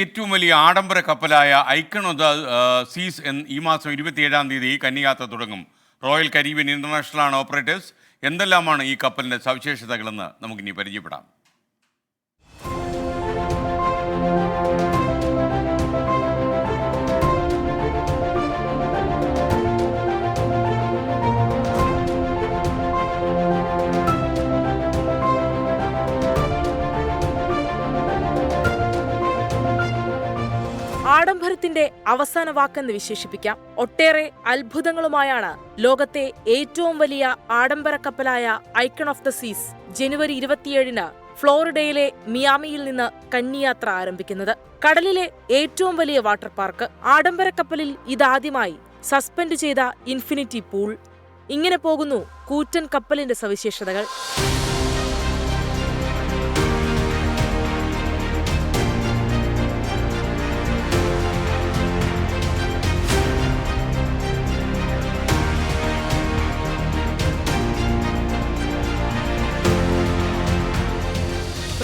ഏറ്റവും വലിയ ആഡംബര കപ്പലായ ഐക്കൺ ഓഫ് ദ സീസ് ഈ മാസം 27-ാം തീയതി കന്നിയാത്ര തുടങ്ങും. റോയൽ കരീബിയൻ ഇന്റർനാഷണൽ ആണ് ഓപ്പറേറ്റേഴ്സ്. എന്തെല്ലാമാണ് ഈ കപ്പലിൻ്റെ സവിശേഷതകളെന്ന് നമുക്കിനി പരിചയപ്പെടാം. ആഡംബരത്തിന്റെ അവസാന വാക്കെന്ന് വിശേഷിപ്പിക്കാം. ഒട്ടേറെ അത്ഭുതങ്ങളുമായാണ് ലോകത്തെ ഏറ്റവും വലിയ ആഡംബര കപ്പലായ ഐക്കൺ ഓഫ് ദ സീസ് ജനുവരി 27-ന് ഫ്ലോറിഡയിലെ മിയാമിയിൽ നിന്ന് കന്നിയാത്ര ആരംഭിക്കുന്നത്. കടലിലെ ഏറ്റവും വലിയ വാട്ടർ പാർക്ക്. ആഡംബര കപ്പലിൽ ഇതാദ്യമായി സസ്പെൻഡ് ചെയ്ത ഇൻഫിനിറ്റി പൂൾ. ഇങ്ങനെ പോകുന്നു കൂറ്റൻ കപ്പലിന്റെ സവിശേഷതകൾ.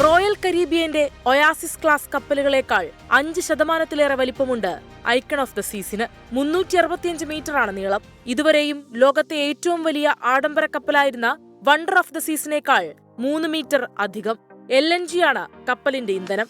റോയൽ കരീബിയന്റെ ഒയാസിസ് ക്ലാസ് കപ്പലുകളേക്കാൾ 5% വലിപ്പമുണ്ട് ഐക്കൺ ഓഫ് ദ സീസിന്. 365 മീറ്ററാണ് നീളം. ഇതുവരെയും ലോകത്തെ ഏറ്റവും വലിയ ആഡംബര കപ്പലായിരുന്ന വണ്ടർ ഓഫ് ദ സീസിനേക്കാൾ 3 മീറ്റർ അധികം. LNG ആണ് കപ്പലിന്റെ ഇന്ധനം.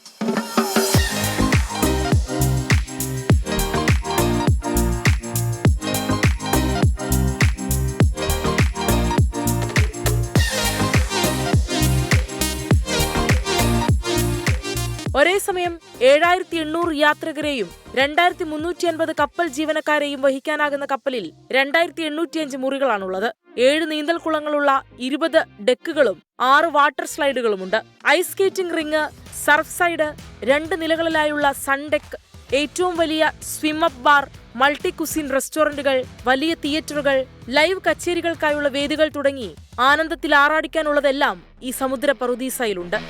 ഒരേ സമയം 7800 യാത്രികരെയും 2350 കപ്പൽ ജീവനക്കാരെയും വഹിക്കാനാകുന്ന കപ്പലിൽ 2805 മുറികളാണുള്ളത്. 7 നീന്തൽക്കുളങ്ങളുള്ള 20 ഡെക്കുകളും 6 വാട്ടർ സ്ലൈഡുകളുമുണ്ട്. Ice skating rink, surf side, 2 നിലകളിലായുള്ള സൺ ഡെക്ക്, ഏറ്റവും വലിയ swim up bar, multi cuisine റെസ്റ്റോറന്റുകൾ, വലിയ തിയേറ്ററുകൾ, ലൈവ് കച്ചേരികൾക്കായുള്ള വേദികൾ തുടങ്ങി ആനന്ദത്തിൽ ആറാടിക്കാനുള്ളതെല്ലാം ഈ സമുദ്ര പറുദീസയിലുണ്ട്.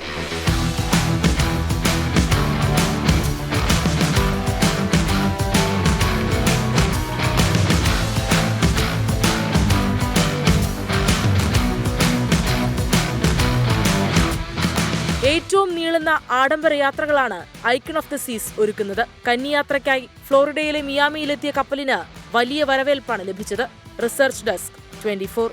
ഏറ്റവും നീളുന്ന ആഡംബര യാത്രകളാണ് ഐക്കൺ ഓഫ് ദ സീസ് ഒരുക്കുന്നത്. കന്നിയാത്രയ്ക്കായി ഫ്ലോറിഡയിലെ മിയാമിയിലെത്തിയ കപ്പലിന് വലിയ വരവേൽപ്പാണ് ലഭിച്ചത്. Research desk 24.